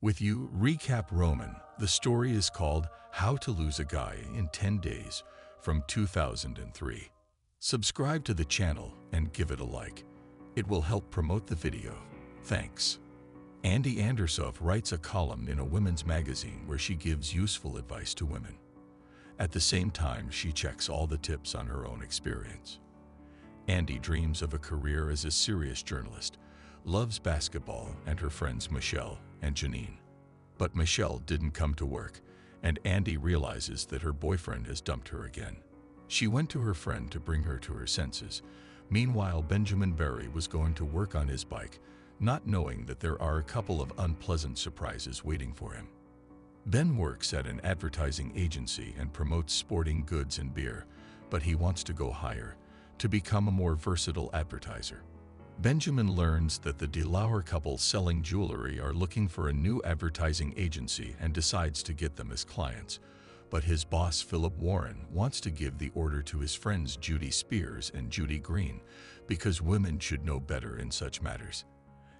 With you, Recap Roman. The story is called How to Lose a Guy in 10 Days from 2003. Subscribe to the channel and give it a like. It will help promote the video. Thanks. Andi Andersov writes a column in a women's magazine where she gives useful advice to women. At the same time, she checks all the tips on her own experience. Andi dreams of a career as a serious journalist, loves basketball and her friends Michelle and Janine. But Michelle didn't come to work, and Andi realizes that her boyfriend has dumped her again. She went to her friend to bring her to her senses. Meanwhile, Benjamin Berry was going to work on his bike, not knowing that there are a couple of unpleasant surprises waiting for him. Ben works at an advertising agency and promotes sporting goods and beer, but he wants to go higher, to become a more versatile advertiser. Benjamin learns that the DeLauer couple selling jewelry are looking for a new advertising agency and decides to get them as clients. But his boss, Philip Warren, wants to give the order to his friends Judy Spears and Judy Green because women should know better in such matters.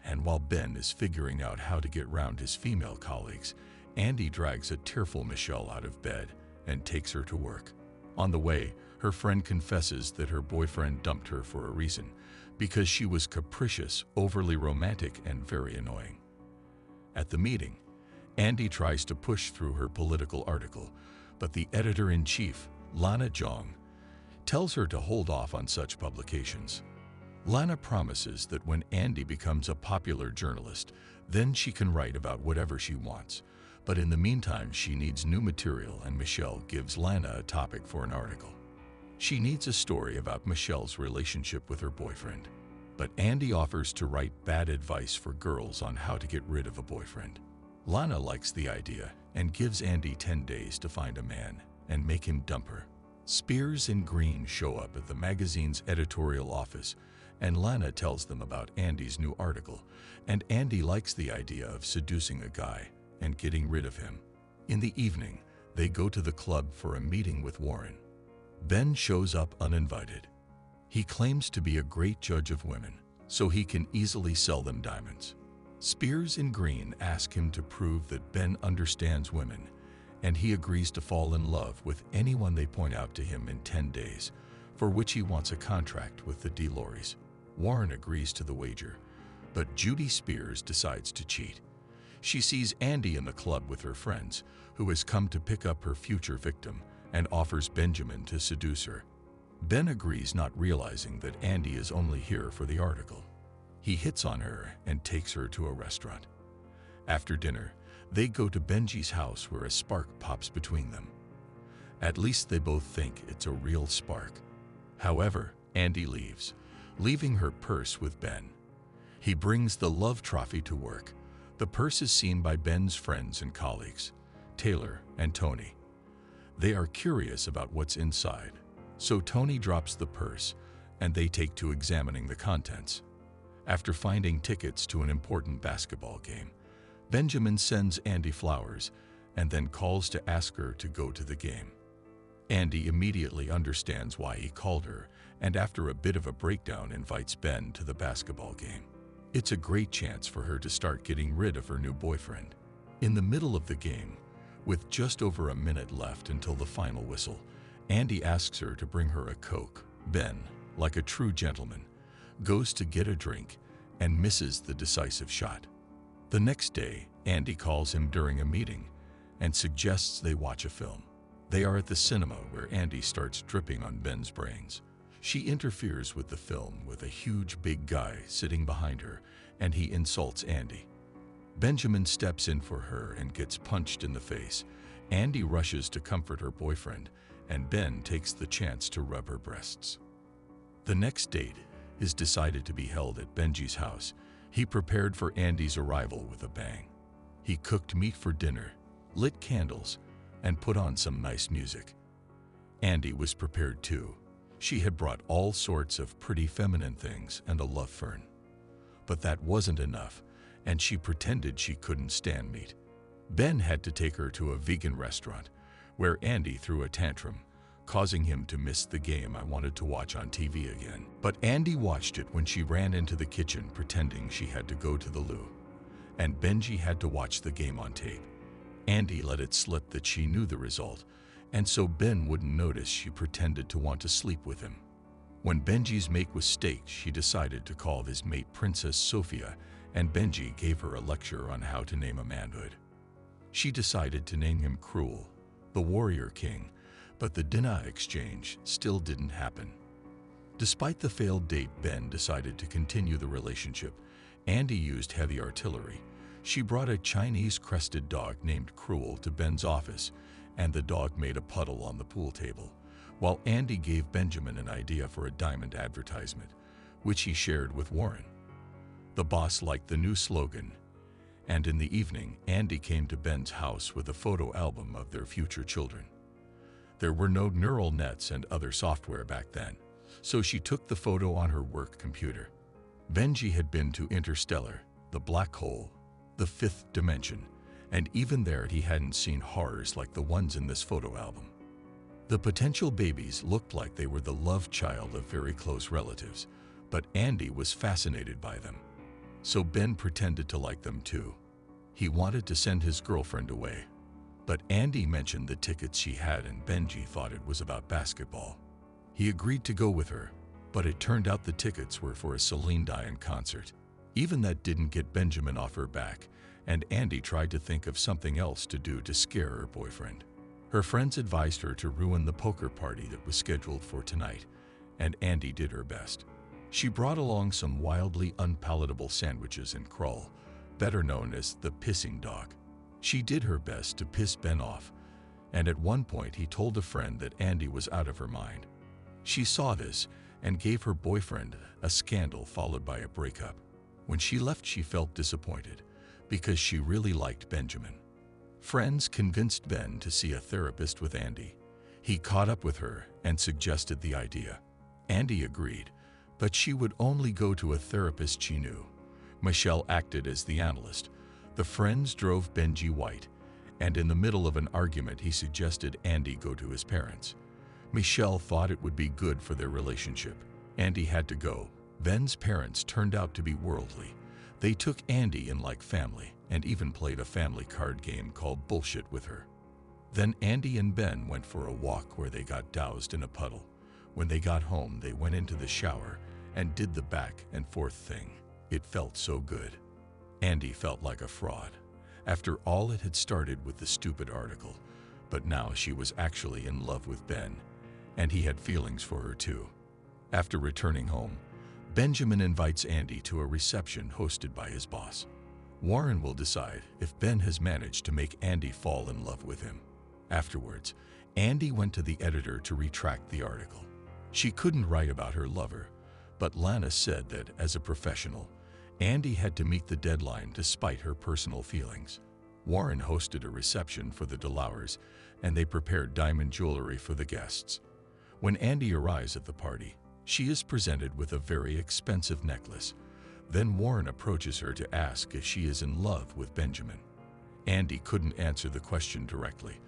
And while Ben is figuring out how to get round his female colleagues, Andi drags a tearful Michelle out of bed and takes her to work. On the way, her friend confesses that her boyfriend dumped her for a reason, because she was capricious, overly romantic, and very annoying. At the meeting, Andi tries to push through her political article, but the editor-in-chief, Lana Zhang, tells her to hold off on such publications. Lana promises that when Andi becomes a popular journalist, then she can write about whatever she wants. But in the meantime, she needs new material, and Michelle gives Lana a topic for an article. She needs a story about Michelle's relationship with her boyfriend. But Andi offers to write bad advice for girls on how to get rid of a boyfriend. Lana likes the idea and gives Andi 10 days to find a man and make him dump her. Spears and Green show up at the magazine's editorial office, and Lana tells them about Andi's new article, and Andi likes the idea of seducing a guy and getting rid of him. In the evening, they go to the club for a meeting with Warren. Ben shows up uninvited. He claims to be a great judge of women, so he can easily sell them diamonds. Spears and Green ask him to prove that Ben understands women, and he agrees to fall in love with anyone they point out to him in 10 days, for which he wants a contract with the DeLauers. Warren agrees to the wager, but Judy Spears decides to cheat. She sees Andi in the club with her friends, who has come to pick up her future victim, and offers Benjamin to seduce her. Ben agrees, not realizing that Andi is only here for the article. He hits on her and takes her to a restaurant. After dinner, they go to Benji's house where a spark pops between them. At least they both think it's a real spark. However, Andi leaves, leaving her purse with Ben. He brings the love trophy to work. The purse is seen by Ben's friends and colleagues, Taylor and Tony. They are curious about what's inside, so Tony drops the purse and they take to examining the contents. After finding tickets to an important basketball game, Benjamin sends Andi flowers and then calls to ask her to go to the game. Andi immediately understands why he called her, and after a bit of a breakdown invites Ben to the basketball game. It's a great chance for her to start getting rid of her new boyfriend. In the middle of the game, with just over a minute left until the final whistle, Andi asks her to bring her a Coke. Ben, like a true gentleman, goes to get a drink and misses the decisive shot. The next day, Andi calls him during a meeting and suggests they watch a film. They are at the cinema where Andi starts dripping on Ben's brains. She interferes with the film with a huge big guy sitting behind her, and he insults Andi. Benjamin steps in for her and gets punched in the face. Andi rushes to comfort her boyfriend, and Ben takes the chance to rub her breasts. The next date is decided to be held at Benji's house. He prepared for Andi's arrival with a bang. He cooked meat for dinner, lit candles, and put on some nice music. Andi was prepared too. She had brought all sorts of pretty feminine things and a love fern. But that wasn't enough, and she pretended she couldn't stand meat. Ben had to take her to a vegan restaurant, where Andi threw a tantrum, causing him to miss the game I wanted to watch on TV again. But Andi watched it when she ran into the kitchen pretending she had to go to the loo. and Benji had to watch the game on tape. Andy let it slip that she knew the result, and so Ben wouldn't notice she pretended to want to sleep with him. When Benji's mate was staked, she decided to call his mate Princess Sophia, and Benji gave her a lecture on how to name a manhood. She decided to name him Cruel, the warrior king, but the dinner exchange still didn't happen. Despite the failed date, Ben decided to continue the relationship. Andy used heavy artillery. She brought a Chinese-crested dog named Cruel to Ben's office, and the dog made a puddle on the pool table, while Andy gave Benjamin an idea for a diamond advertisement, which he shared with Warren. The boss liked the new slogan, and in the evening, Andy came to Ben's house with a photo album of their future children. There were no neural nets and other software back then, so she took the photo on her work computer. Benji had been to Interstellar, the black hole, the fifth dimension, and even there he hadn't seen horrors like the ones in this photo album. The potential babies looked like they were the love child of very close relatives, but Andy was fascinated by them. So Ben pretended to like them too. He wanted to send his girlfriend away, but Andy mentioned the tickets she had and Benji thought it was about basketball. He agreed to go with her, but it turned out the tickets were for a Celine Dion concert. Even that didn't get Benjamin off her back, and Andy tried to think of something else to do to scare her boyfriend. Her friends advised her to ruin the poker party that was scheduled for tonight, and Andy did her best. She brought along some wildly unpalatable sandwiches and Krull, better known as the pissing dog. She did her best to piss Ben off, and at one point he told a friend that Andy was out of her mind. She saw this and gave her boyfriend a scandal followed by a breakup. When she left, she felt disappointed because she really liked Benjamin. Friends convinced Ben to see a therapist with Andy. He caught up with her and suggested the idea. Andy agreed, but she would only go to a therapist she knew. Michelle acted as the analyst. The friends drove Benji white, and in the middle of an argument he suggested Andy go to his parents. Michelle thought it would be good for their relationship. Andy had to go. Ben's parents turned out to be worldly. They took Andy in like family and even played a family card game called Bullshit with her. Then Andy and Ben went for a walk where they got doused in a puddle. When they got home, they went into the shower and did the back and forth thing. It felt so good. Andy felt like a fraud. After all, it had started with the stupid article, but now she was actually in love with Ben, and he had feelings for her too. After returning home, Benjamin invites Andy to a reception hosted by his boss. Warren will decide if Ben has managed to make Andy fall in love with him. Afterwards, Andy went to the editor to retract the article. She couldn't write about her lover, but Lana said that, as a professional, Andy had to meet the deadline despite her personal feelings. Warren hosted a reception for the DeLauers, and they prepared diamond jewelry for the guests. When Andy arrives at the party, she is presented with a very expensive necklace. Then Warren approaches her to ask if she is in love with Benjamin. Andy couldn't answer the question directly,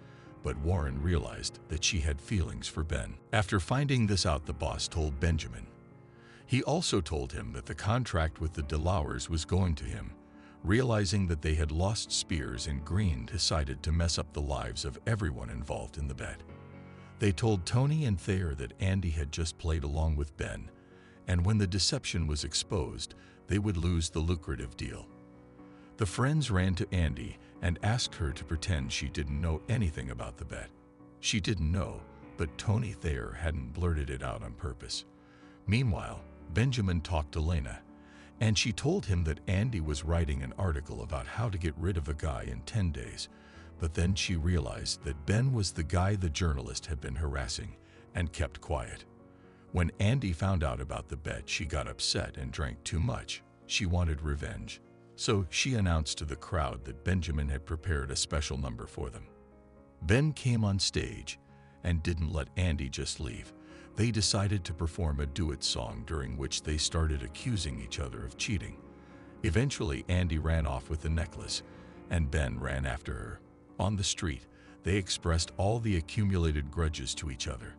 but Warren realized that she had feelings for Ben. After finding this out, the boss told Benjamin. He also told him that the contract with the DeLauers was going to him. Realizing that they had lost Spears and Green decided to mess up the lives of everyone involved in the bet. They told Tony and Thayer that Andy had just played along with Ben, and when the deception was exposed, they would lose the lucrative deal. The friends ran to Andy and asked her to pretend she didn't know anything about the bet. She didn't know, but Tony Thayer hadn't blurted it out on purpose. Meanwhile, Benjamin talked to Lena, and she told him that Andy was writing an article about how to get rid of a guy in 10 days, but then she realized that Ben was the guy the journalist had been harassing and kept quiet. When Andy found out about the bet, she got upset and drank too much. She wanted revenge. So she announced to the crowd that Benjamin had prepared a special number for them. Ben came on stage and didn't let Andy just leave. They decided to perform a duet song during which they started accusing each other of cheating. Eventually, Andy ran off with the necklace, and Ben ran after her. On the street, they expressed all the accumulated grudges to each other,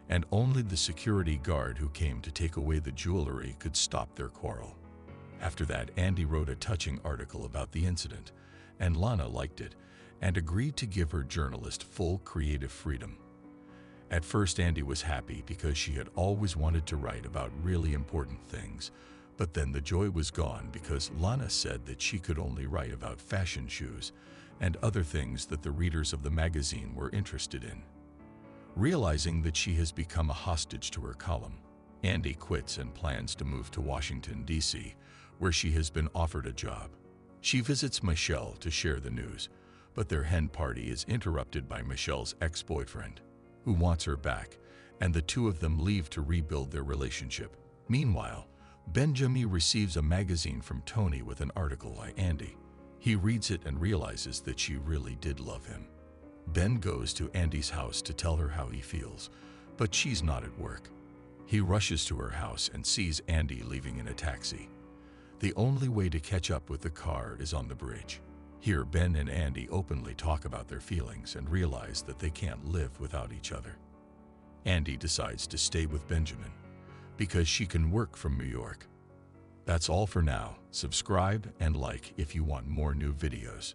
and only the security guard who came to take away the jewelry could stop their quarrel. After that, Andy wrote a touching article about the incident, and Lana liked it and agreed to give her journalist full creative freedom. At first, Andy was happy because she had always wanted to write about really important things, but then the joy was gone because Lana said that she could only write about fashion shoes and other things that the readers of the magazine were interested in. Realizing that she has become a hostage to her column, Andy quits and plans to move to Washington, D.C., where she has been offered a job. She visits Michelle to share the news, but their hen party is interrupted by Michelle's ex-boyfriend, who wants her back, and the two of them leave to rebuild their relationship. Meanwhile, Benjamin receives a magazine from Tony with an article by Andy. He reads it and realizes that she really did love him. Ben goes to Andy's house to tell her how he feels, but she's not at work. He rushes to her house and sees Andy leaving in a taxi. The only way to catch up with the car is on the bridge. Here, Ben and Andy openly talk about their feelings and realize that they can't live without each other. Andy decides to stay with Benjamin because she can work from New York. That's all for now. Subscribe and like if you want more new videos.